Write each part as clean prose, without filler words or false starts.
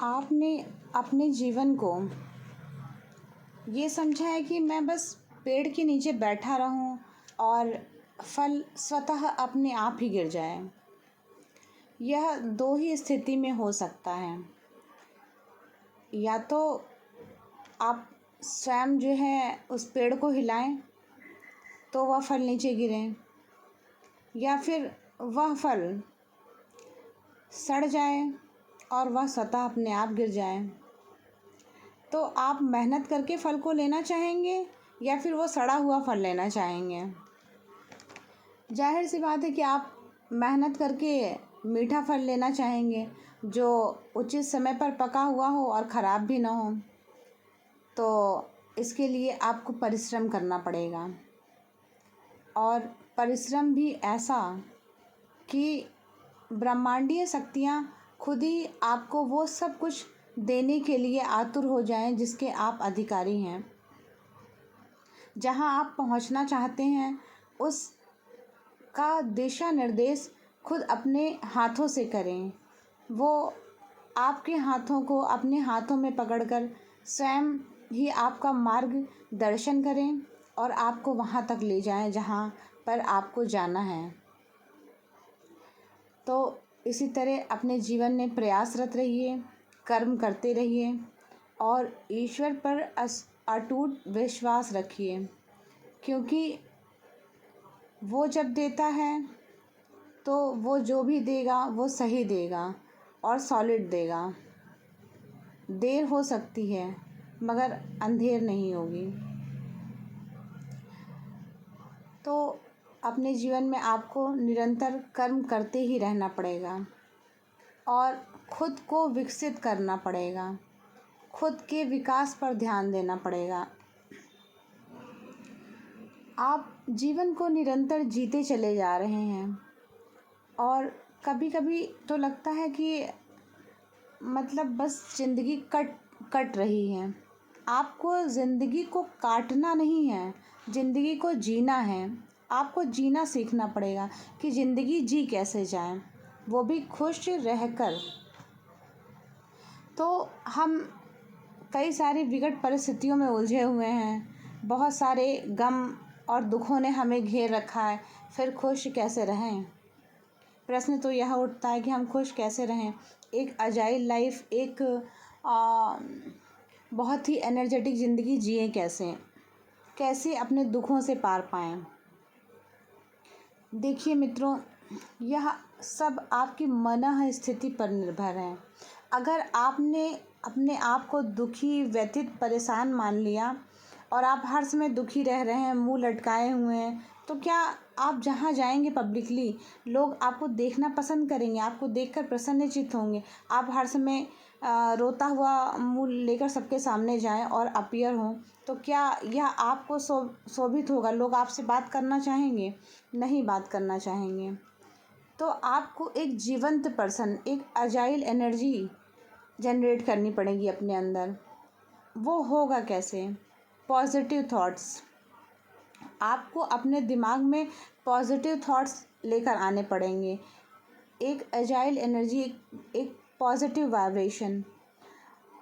आपने अपने जीवन को ये समझा है कि मैं बस पेड़ के नीचे बैठा रहूं और फल स्वतः अपने आप ही गिर जाए। यह दो ही स्थिति में हो सकता है। या तो आप स्वयं जो है उस पेड़ को हिलाएं तो वह फल नीचे गिरें, या फिर वह फल सड़ जाए और वह स्वतः अपने आप गिर जाए। तो आप मेहनत करके फल को लेना चाहेंगे या फिर वो सड़ा हुआ फल लेना चाहेंगे? जाहिर सी बात है कि आप मेहनत करके मीठा फल लेना चाहेंगे जो उचित समय पर पका हुआ हो और ख़राब भी ना हो। तो इसके लिए आपको परिश्रम करना पड़ेगा, और परिश्रम भी ऐसा कि ब्रह्मांडीय शक्तियाँ खुद ही आपको वो सब कुछ देने के लिए आतुर हो जाएं जिसके आप अधिकारी हैं। जहां आप पहुंचना चाहते हैं उसका दिशा निर्देश खुद अपने हाथों से करें। वो आपके हाथों को अपने हाथों में पकड़कर स्वयं ही आपका मार्ग दर्शन करें और आपको वहां तक ले जाएं जहां पर आपको जाना है। तो इसी तरह अपने जीवन में प्रयासरत रहिए, कर्म करते रहिए और ईश्वर पर अटूट विश्वास रखिए, क्योंकि वो जब देता है तो वो जो भी देगा वो सही देगा और सॉलिड देगा। देर हो सकती है मगर अंधेर नहीं होगी। तो अपने जीवन में आपको निरंतर कर्म करते ही रहना पड़ेगा और खुद को विकसित करना पड़ेगा, खुद के विकास पर ध्यान देना पड़ेगा। आप जीवन को निरंतर जीते चले जा रहे हैं और कभी कभी तो लगता है कि मतलब बस ज़िंदगी कट रही है। आपको ज़िंदगी को काटना नहीं है, ज़िंदगी को जीना है। आपको जीना सीखना पड़ेगा कि ज़िंदगी जी कैसे जाए, वो भी खुश रहकर। तो हम कई सारी विकट परिस्थितियों में उलझे हुए हैं, बहुत सारे गम और दुखों ने हमें घेर रखा है, फिर खुश कैसे रहें? प्रश्न तो यह उठता है कि हम खुश कैसे रहें? एक अजाइल लाइफ, एक बहुत ही एनर्जेटिक ज़िंदगी जिए कैसे अपने दुखों से पार पाएं? देखिए मित्रों, यह सब आपकी मनः स्थिति पर निर्भर है। अगर आपने अपने आप को दुखी, व्यथित, परेशान मान लिया और आप हर समय दुखी रह रहे हैं, मुंह लटकाए हुए हैं, तो क्या आप जहाँ जाएंगे पब्लिकली लोग आपको देखना पसंद करेंगे? आपको देखकर प्रसन्नचित्त होंगे? आप हर समय रोता हुआ मुंह लेकर सबके सामने जाएं और अपीयर हों, तो क्या यह आपको शोभित होगा? लोग आपसे बात करना चाहेंगे? नहीं बात करना चाहेंगे। तो आपको एक जीवंत पर्सन, एक अजाइल एनर्जी जनरेट करनी पड़ेगी अपने अंदर। वो होगा कैसे? Positive thoughts. आपको अपने दिमाग में पॉजिटिव थॉट्स लेकर आने पड़ेंगे। एक एजाइल एनर्जी, एक पॉजिटिव वाइब्रेशन।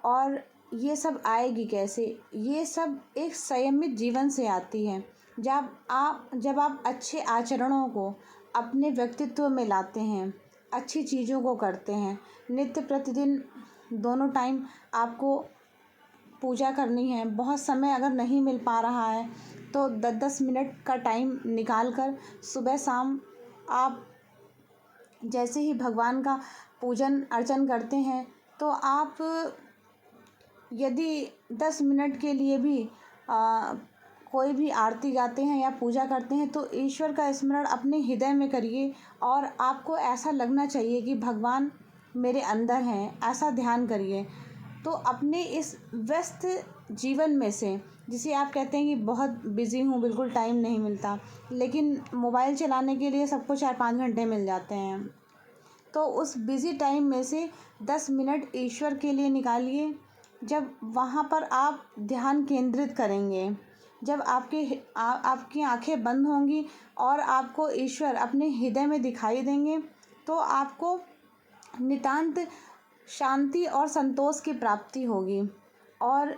और ये सब आएगी कैसे? ये सब एक संयमित जीवन से आती है। जब आप अच्छे आचरणों को अपने व्यक्तित्व में लाते हैं, अच्छी चीज़ों को करते हैं, नित्य प्रतिदिन दोनों टाइम आपको पूजा करनी है। बहुत समय अगर नहीं मिल पा रहा है तो 10-10 मिनट का टाइम निकाल कर सुबह शाम आप जैसे ही भगवान का पूजन अर्चन करते हैं, तो आप यदि 10 मिनट के लिए भी कोई भी आरती गाते हैं या पूजा करते हैं, तो ईश्वर का स्मरण अपने हृदय में करिए और आपको ऐसा लगना चाहिए कि भगवान मेरे अंदर हैं, ऐसा ध्यान करिए। तो अपने इस व्यस्त जीवन में से, जिसे आप कहते हैं कि बहुत बिज़ी हूँ, बिल्कुल टाइम नहीं मिलता, लेकिन मोबाइल चलाने के लिए सबको 4-5 घंटे मिल जाते हैं, तो उस बिज़ी टाइम में से 10 मिनट ईश्वर के लिए निकालिए। जब वहाँ पर आप ध्यान केंद्रित करेंगे, जब आपकी आंखें बंद होंगी और आपको ईश्वर अपने हृदय में दिखाई देंगे, तो आपको नितांत शांति और संतोष की प्राप्ति होगी और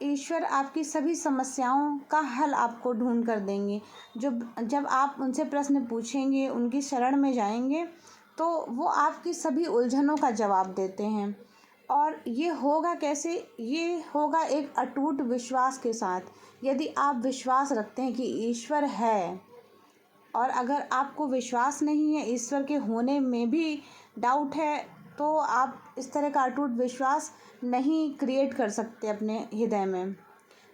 ईश्वर आपकी सभी समस्याओं का हल आपको ढूंढ कर देंगे। जब आप उनसे प्रश्न पूछेंगे, उनकी शरण में जाएंगे, तो वो आपकी सभी उलझनों का जवाब देते हैं। और ये होगा कैसे? ये होगा एक अटूट विश्वास के साथ। यदि आप विश्वास रखते हैं कि ईश्वर है, और अगर आपको विश्वास नहीं है, ईश्वर के होने में भी डाउट है, तो आप इस तरह का अटूट विश्वास नहीं क्रिएट कर सकते अपने हृदय में।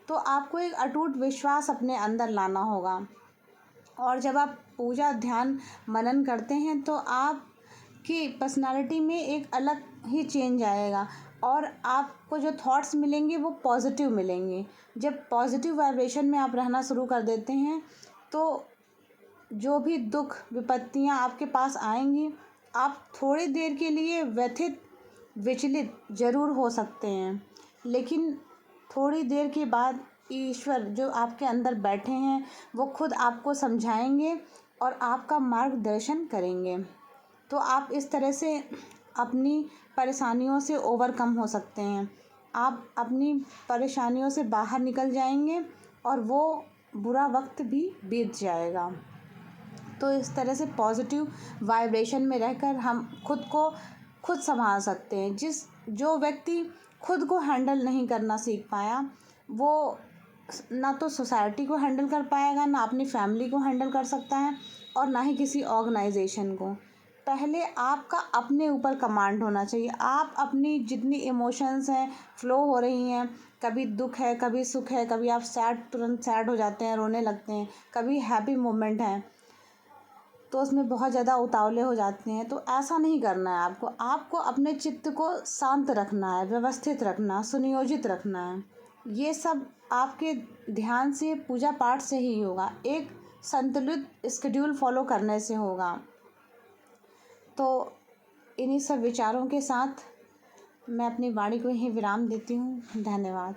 तो आपको एक अटूट विश्वास अपने अंदर लाना होगा। और जब आप पूजा, ध्यान, मनन करते हैं तो आपकी पर्सनालिटी में एक अलग ही चेंज आएगा और आपको जो थॉट्स मिलेंगे वो पॉजिटिव मिलेंगे। जब पॉजिटिव वाइब्रेशन में आप रहना शुरू कर देते हैं तो जो भी दुख विपत्तियां आपके पास आएंगी, आप थोड़ी देर के लिए व्यथित, विचलित ज़रूर हो सकते हैं, लेकिन थोड़ी देर के बाद ईश्वर जो आपके अंदर बैठे हैं वो खुद आपको समझाएंगे और आपका मार्गदर्शन करेंगे। तो आप इस तरह से अपनी परेशानियों से ओवरकम हो सकते हैं। आप अपनी परेशानियों से बाहर निकल जाएंगे और वो बुरा वक्त भी बीत जाएगा। तो इस तरह से पॉजिटिव वाइब्रेशन में रहकर हम खुद संभाल सकते हैं। जो व्यक्ति खुद को हैंडल नहीं करना सीख पाया, वो ना तो सोसाइटी को हैंडल कर पाएगा, ना अपनी फैमिली को हैंडल कर सकता है और ना ही किसी ऑर्गेनाइजेशन को। पहले आपका अपने ऊपर कमांड होना चाहिए। आप अपनी जितनी इमोशंस हैं, फ्लो हो रही हैं, कभी दुख है, कभी सुख है, कभी आप तुरंत सैड हो जाते हैं, रोने लगते हैं, कभी हैप्पी मोमेंट है तो उसमें बहुत ज़्यादा उतावले हो जाते हैं। तो ऐसा नहीं करना है आपको अपने चित्त को शांत रखना है, व्यवस्थित रखना, सुनियोजित रखना है। ये सब आपके ध्यान से, पूजा पाठ से ही होगा, एक संतुलित स्केड्यूल फॉलो करने से होगा। तो इन्हीं सब विचारों के साथ मैं अपनी वाणी को यहीं विराम देती हूँ। धन्यवाद।